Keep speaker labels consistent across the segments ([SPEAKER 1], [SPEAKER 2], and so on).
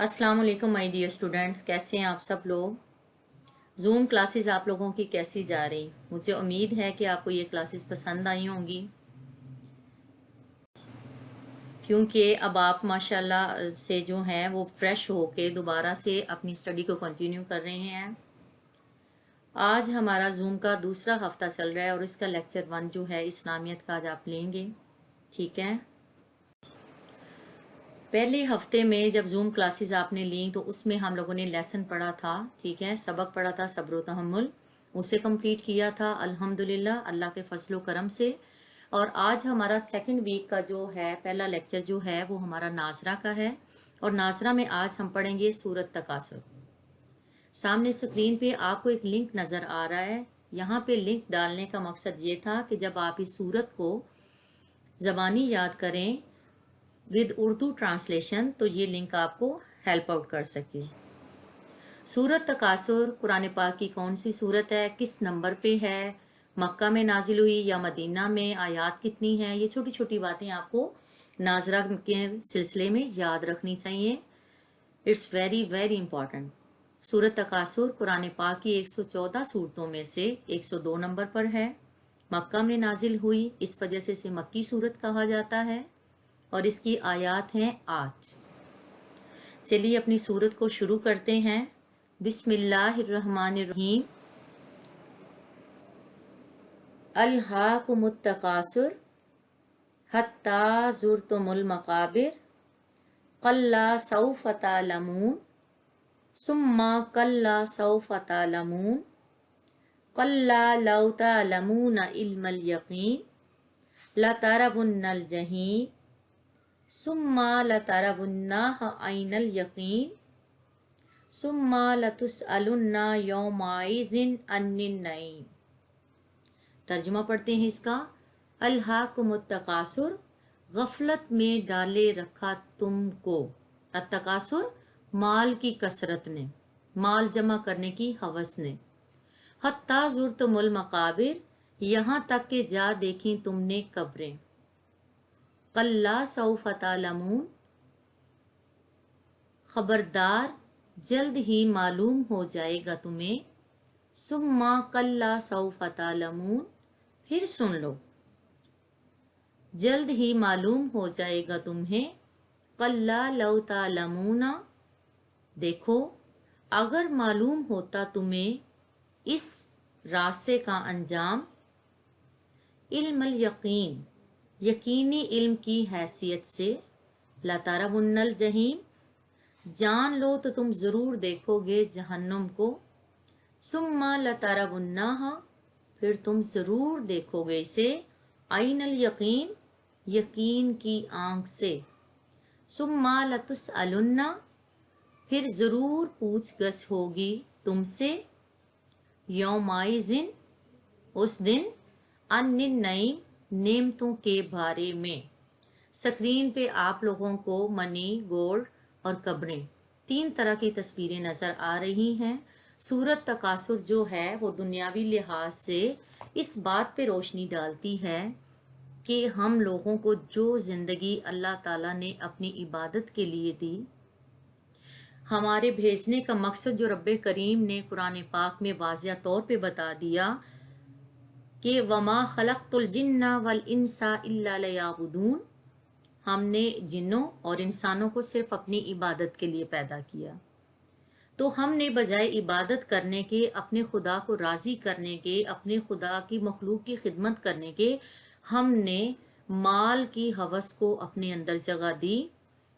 [SPEAKER 1] अस्सलाम वालेकुम my dear students, कैसे हैं आप सब लोग। जूम क्लासेस आप लोगों की कैसी जा रही। मुझे उम्मीद है कि आपको ये क्लासेस पसंद आई होंगी, क्योंकि अब आप माशाल्लाह से जो हैं वो फ्रेश होके दोबारा से अपनी स्टडी को कंटिन्यू कर रहे हैं। आज हमारा जूम का दूसरा हफ्ता चल रहा है और इसका लेक्चर 1 जो है इस्लामियत का आज आप लेंगे। ठीक है, पहले हफ्ते में जब जूम क्लासेस आपने ली तो उसमें हम लोगों ने लेसन पढ़ा था। ठीक है, सबक पढ़ा था सब्र व तहम्मुल, उसे कंप्लीट किया था अल्हम्दुलिल्लाह अल्लाह के फजलो करम से। और आज हमारा सेकंड वीक का जो है पहला लेक्चर जो है वो हमारा नाजरा का है। और नाजरा में आज हम पढ़ेंगे सूरत तकासुर। सामने स्क्रीन पे आपको एक लिंक नज़र आ रहा है। यहाँ पे लिंक डालने का मकसद ये था कि जब आप इस सूरत को ज़बानी याद करें विद उर्दू ट्रांसलेशन तो ये लिंक आपको हेल्प आउट कर सके। सूरत तकासुर कुरान पाक की कौन सी सूरत है, किस नंबर पे है, मक्का में नाजिल हुई या मदीना में, आयात कितनी है, ये छोटी छोटी बातें आपको नाजरा के सिलसिले में याद रखनी चाहिए। It's very very important. सूरत तकासुर कुरान पाक की 114 सूरतों में से 102 नंबर पर है। मक्का में नाजिल हुई, इस वजह से इसे मक्की सूरत कहा जाता है और इसकी आयात हैं 8। चलिए अपनी सूरत को शुरू करते हैं। बिस्मिल्लाहिर्रहमानिर्रहीम। अल्हाकुमुत तकासुर हत्ता ज़ुरतुमुल मकाबिर कल्ला सौफ तालमून सुम्मा कल्ला सौफ तालमून कल्ला लौ तालमून इल्मल यकीन लतरवुन्नल जहीम सुम्मा लतरवुन्नाह ऐनल यकीन सुम्मा लतुसअलुन्ना यौमाइज़िन अन्निन नईम। तर्जुमा पढ़ते हैं इसका। अल्हाकुमुत तकासुर, गफलत में डाले रखा तुमको। अत्तकासुर, माल की कसरत ने, माल जमा करने की हवस ने। हत्ता ज़ुरतुमुल मकाबिर, यहाँ तक के जा देखी तुमने कब्रें। कल्ला सौफ तालमून, खबरदार जल्द ही मालूम हो जाएगा तुम्हें। सुम्मा कल्ला सौफ तालमून, फिर सुन लो, जल्द ही मालूम हो जाएगा तुम्हें। कल्ला लौ तालमूना, देखो अगर मालूम होता तुम्हें इस रास्ते का अंजाम। इल्मल यकीन, यकीनी इल्म की हैसियत से। लतरवुन्नल जहीम, जान लो तो तुम जरूर देखोगे जहन्नुम को। सुम्मा लतरवुन्नाहा, फिर तुम जरूर देखोगे इसे। ऐनल यकीन, यकीन की आंख से। सुम्मा लतुसअलुन्ना, फिर जरूर पूछगछ होगी तुमसे। यौमाइज़िन, उस दिन। अन्निन नईम, नेमतों के बारे में। स्क्रीन पे आप लोगों को मनी, गोल्ड और कब्रें, 3 तरह की तस्वीरें नज़र आ रही हैं। सूरत तकासुर जो है वो दुनियावी लिहाज से इस बात पे रोशनी डालती है कि हम लोगों को जो ज़िंदगी अल्लाह ताला ने अपनी इबादत के लिए दी, हमारे भेजने का मकसद जो रब्बे करीम ने कुरान पाक में वाज़िया तौर पे बता दिया कि वमा खलक़तुल जिन्ना वल इंसा इल्ला लियअबुदून, हमने जिन्नों और इंसानों को सिर्फ अपनी इबादत के लिए पैदा किया। तो हमने बजाय इबादत करने के, अपने खुदा को राज़ी करने के, अपने खुदा की मखलूक की खिदमत करने के, हमने माल की हवस को अपने अंदर जगह दी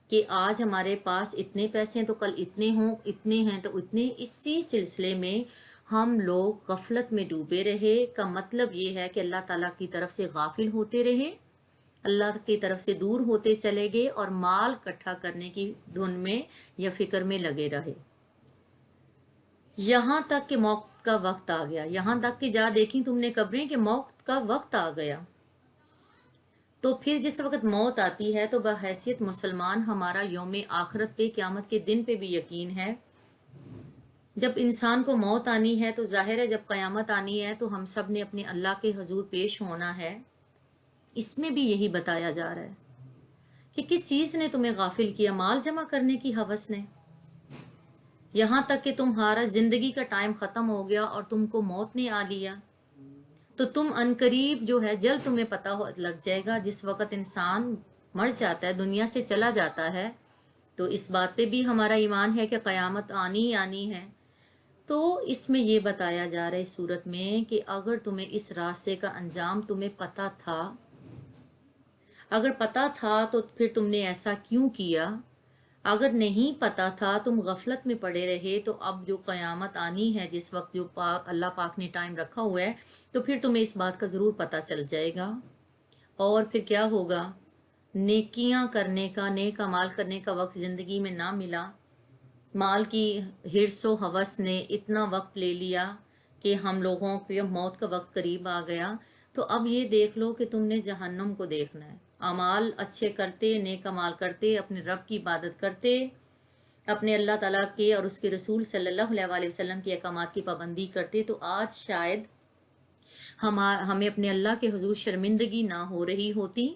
[SPEAKER 1] कि आज हमारे पास इतने पैसे हैं तो कल इतने हों, इतने हैं तो इतने। इसी सिलसिले में हम लोग गफलत में डूबे रहे। का मतलब ये है कि अल्लाह ताला की तरफ से गाफिल होते रहे, अल्लाह की तरफ से दूर होते चले गए और माल इकट्ठा करने की धुन में या फिक्र में लगे रहे। यहाँ तक कि मौत का वक्त आ गया, यहाँ तक कि जा देखी तुमने कब्रें कि मौत का वक्त आ गया। तो फिर जिस वक्त मौत आती है तो बहैसियत मुसलमान हमारा यौम आखिरत पे, क़यामत के दिन पे भी यकीन है। जब इंसान को मौत आनी है तो जाहिर है जब क़यामत आनी है तो हम सब ने अपने अल्लाह के हजूर पेश होना है। इसमें भी यही बताया जा रहा है कि किस चीज़ ने तुम्हें गाफिल किया। माल जमा करने की हवस ने। یہاں تک کہ تمہارا زندگی کا ٹائم ختم ہو گیا اور تم کو موت نے آ لیا، تو تم عنقریب جو ہے جلد تمہیں پتہ لگ جائے گا. جس وقت انسان مر جاتا ہے، دنیا سے چلا جاتا ہے، تو اس بات پہ بھی ہمارا ایمان ہے کہ قیامت آنی ہی آنی ہے. تو اس میں یہ بتایا جا رہا ہے اس صورت میں کہ اگر تمہیں اس راستے کا انجام تمہیں پتہ تھا، اگر پتہ تھا تو پھر تم نے ایسا کیوں کیا؟ اگر نہیں پتہ تھا، تم غفلت میں پڑے رہے، تو اب جو قیامت آنی ہے، جس وقت جو اللہ پاک نے ٹائم رکھا ہوا ہے، تو پھر تمہیں اس بات کا ضرور پتہ چل جائے گا. اور پھر کیا ہوگا؟ نیکیاں کرنے کا، نیک اعمال کرنے کا وقت زندگی میں نہ ملا. مال کی حرص و ہوس نے اتنا وقت لے لیا کہ ہم لوگوں کی موت کا وقت قریب آ گیا. تو اب یہ دیکھ لو کہ تم نے جہنم کو دیکھنا ہے. اعمال اچھے کرتے، نیک اعمال کرتے، اپنے رب کی عبادت کرتے، اپنے اللہ تعالیٰ کے اور اس کے رسول صلی اللہ علیہ وسلم کے احکامات کی پابندی کرتے، تو آج شاید ہمیں اپنے اللہ کے حضور شرمندگی نہ ہو رہی ہوتی.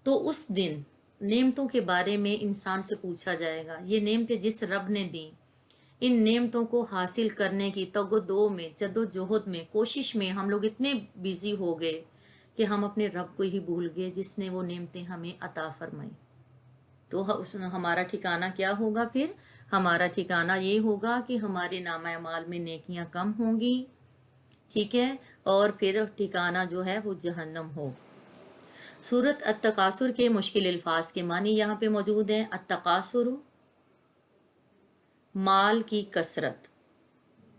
[SPEAKER 1] تو اس دن نعمتوں کے بارے میں انسان سے پوچھا جائے گا. یہ نعمتیں جس رب نے دیں، ان نعمتوں کو حاصل کرنے کی تگ و دو میں، جد و جہد میں، کوشش میں ہم لوگ اتنے بیزی ہو گئے کہ ہم اپنے رب کو ہی بھول گئے جس نے وہ نعمتیں ہمیں عطا فرمائی. تو ہمارا ٹھکانہ کیا ہوگا پھر؟ ہمارا ٹھکانہ یہ ہوگا کہ ہمارے نامہ اعمال میں نیکیاں کم ہوں گی، ٹھیک ہے، اور پھر ٹھکانہ جو ہے وہ جہنم ہو. سورت التکاثر کے مشکل الفاظ کے معنی یہاں پہ موجود ہیں. التکاثر، مال کی کثرت.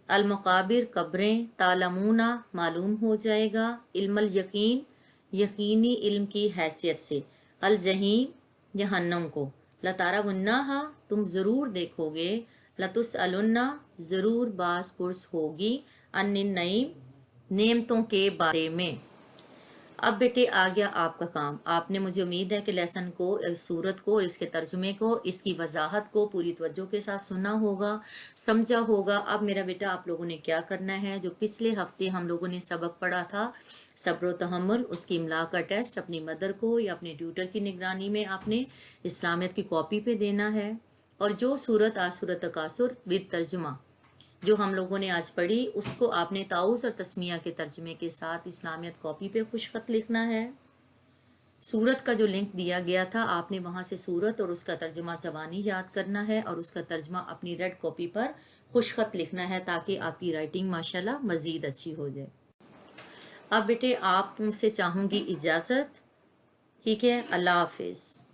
[SPEAKER 1] المقابر، قبریں. تعلمون، معلوم ہو جائے گا. علم الیقین، یقینی علم کی حیثیت سے. الجحیم، جہنم کو. لترونہا، تم ضرور دیکھو گے. لتسألن، ضرور باز پرس ہوگی. عن النعیم، نعمتوں کے بارے میں. اب بیٹے آ گیا آپ کا کام. آپ نے، مجھے امید ہے کہ لیسن کو، اس سورت کو اور اس کے ترجمے کو، اس کی وضاحت کو پوری توجہ کے ساتھ سنا ہوگا، سمجھا ہوگا. اب میرا بیٹا آپ لوگوں نے کیا کرنا ہے؟ جو پچھلے ہفتے ہم لوگوں نے سبق پڑھا تھا صبر و تحمل، اس کی املا کا ٹیسٹ اپنی مدر کو یا اپنے ٹیوٹر کی نگرانی میں آپ نے اسلامیت کی کاپی پہ دینا ہے. اور جو سورت تکاثر ود ترجمہ جو ہم لوگوں نے آج پڑھی، اس کو آپ نے طاؤس اور تسمیہ کے ترجمے کے ساتھ اسلامیت کاپی پہ خوش خط لکھنا ہے. سورت کا جو لنک دیا گیا تھا، آپ نے وہاں سے سورت اور اس کا ترجمہ زبانی یاد کرنا ہے اور اس کا ترجمہ اپنی ریڈ کاپی پر خوش خط لکھنا ہے تاکہ آپ کی رائٹنگ ماشاءاللہ مزید اچھی ہو جائے. اب بیٹے آپ سے چاہوں گی اجازت، ٹھیک ہے؟ اللہ حافظ.